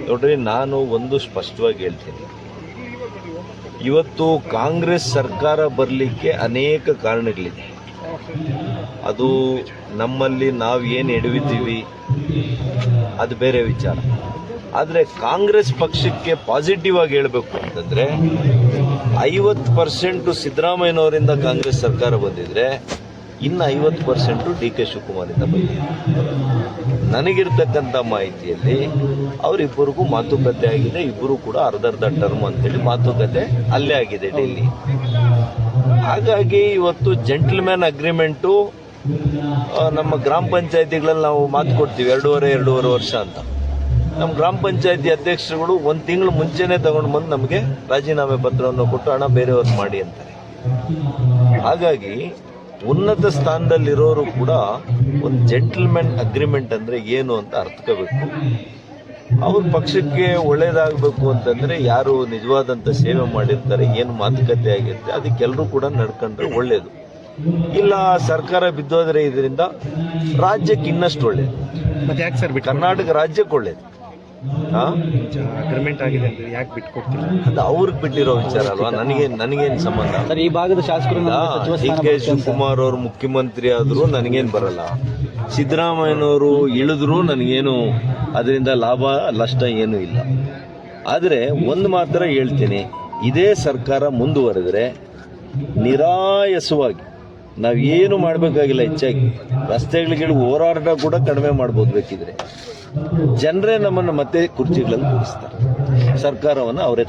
ನೋಡ್ರಿ, ನಾನು ಒಂದು ಸ್ಪಷ್ಟವಾಗಿ ಹೇಳ್ತೀನಿ, ಇವತ್ತು ಕಾಂಗ್ರೆಸ್ ಸರ್ಕಾರ ಬರಲಿಕ್ಕೆ ಅನೇಕ ಕಾರಣಗಳಿದೆ. ಅದು ನಮ್ಮಲ್ಲಿ ನಾವು ಏನು ಎಡವಿದ್ದೀವಿ ಅದು ಬೇರೆ ವಿಚಾರ. ಆದರೆ ಕಾಂಗ್ರೆಸ್ ಪಕ್ಷಕ್ಕೆ ಪಾಸಿಟಿವ್ ಆಗಿ ಹೇಳಬೇಕು ಅಂತಂದರೆ 50% ಸಿದ್ದರಾಮಯ್ಯನವರಿಂದ ಕಾಂಗ್ರೆಸ್ ಸರ್ಕಾರ ಬಂದಿದ್ರೆ ಇನ್ನು 50% ಡಿ ಕೆ ಶಿವಕುಮಾರಿಂದ ಬಂದಿದೆ. ನನಗಿರ್ತಕ್ಕಂಥ ಮಾಹಿತಿಯಲ್ಲಿ ಅವರಿಬ್ಬರಿಗೂ ಮಾತುಕತೆ ಆಗಿದೆ. ಇಬ್ಬರು ಕೂಡ ಅರ್ಧ ಟರ್ಮ್ ಅಂತೇಳಿ ಮಾತುಕತೆ ಅಲ್ಲೇ ಆಗಿದೆ ಡೆಲ್ಲಿ. ಹಾಗಾಗಿ ಇವತ್ತು ಜೆಂಟಲ್ಮ್ಯಾನ್ ಅಗ್ರಿಮೆಂಟು ನಮ್ಮ ಗ್ರಾಮ ಪಂಚಾಯತಿಗಳಲ್ಲಿ ನಾವು ಮಾತು ಕೊಡ್ತೀವಿ 2.5 ವರ್ಷ ಅಂತ. ನಮ್ಮ ಗ್ರಾಮ ಪಂಚಾಯತಿ ಅಧ್ಯಕ್ಷರುಗಳು 1 ತಿಂಗಳು ಮುಂಚೆನೇ ತಗೊಂಡು ಬಂದು ನಮಗೆ ರಾಜೀನಾಮೆ ಪತ್ರವನ್ನು ಕೊಟ್ಟು ಹಣ ಬೇರೆಯವ್ರು ಮಾಡಿ ಅಂತಾರೆ. ಹಾಗಾಗಿ ಉನ್ನತ ಸ್ಥಾನದಲ್ಲಿರೋರು ಕೂಡ ಒಂದು ಜೆಂಟಲ್ಮ್ಯಾನ್ ಅಗ್ರಿಮೆಂಟ್ ಅಂದರೆ ಏನು ಅಂತ ಅರ್ಥಕೋಬೇಕು. ಅವ್ರ ಪಕ್ಷಕ್ಕೆ ಒಳ್ಳೇದಾಗಬೇಕು ಅಂತಂದರೆ ಯಾರು ನಿಜವಾದಂಥ ಸೇವೆ ಮಾಡಿರ್ತಾರೆ, ಏನು ಮಾತುಕತೆ ಆಗಿರುತ್ತೆ ಅದಕ್ಕೆಲ್ಲರೂ ಕೂಡ ನಡ್ಕೊಂಡ್ರೆ ಒಳ್ಳೇದು. ಇಲ್ಲ ಸರ್ಕಾರ ಬಿದ್ದೋದ್ರೆ ಇದರಿಂದ ರಾಜ್ಯಕ್ಕೆ ಇನ್ನಷ್ಟು ಒಳ್ಳೇದು. ಮತ್ತೆ ಯಾಕೆ ಸರ್ ಕರ್ನಾಟಕ ರಾಜ್ಯಕ್ಕೆ ಒಳ್ಳೇದು. ಅಗ್ರಿಮೆಂಟ್ ಆಗಿದೆ ಅಂತ ಯಾಕೆ ಬಿಟ್ಕೊಡ್ತಿಲ್ಲ? ಅದು ಅವ್ರಿಗೆ ಬಿಟ್ಟಿರೋ ವಿಚಾರ ಅಲ್ವಾ, ನನಗೇನು ಸಂಬಂಧ? ಸರ್, ಈ ಭಾಗದ ಶಾಸಕರು ಡಿ ಕೆ ಶಿವಕುಮಾರ್ ಅವರು ಮುಖ್ಯಮಂತ್ರಿ ಆದರೂ ನನಗೇನು ಬರಲ್ಲ, ಸಿದ್ದರಾಮಯ್ಯನವರು ಇಳಿದ್ರು ನನಗೇನು ಅದರಿಂದ ಲಾಭ ನಷ್ಟ ಏನೂ ಇಲ್ಲ. ಆದರೆ ಒಂದು ಮಾತ್ರ ಹೇಳ್ತೀನಿ, ಇದೇ ಸರ್ಕಾರ ಮುಂದುವರೆದರೆ ನಿರಾಯಸವಾಗಿ ನಾವೇನು ಮಾಡಬೇಕಾಗಿಲ್ಲ. ಹೆಚ್ಚಾಗಿ ರಸ್ತೆಗಳಿಗೆ ಹೋರಾಟ ಕೂಡ ಕಡಿಮೆ ಮಾಡ್ಬೋದು ಬೇಕಿದ್ರೆ. ಜನರೇ ನಮ್ಮನ್ನು ಮತ್ತೆ ಕುರ್ಚಿಗಳಲ್ಲಿ ಕೂರಿಸ್ತಾರೆ, ಸರ್ಕಾರವನ್ನು ಅವರೇ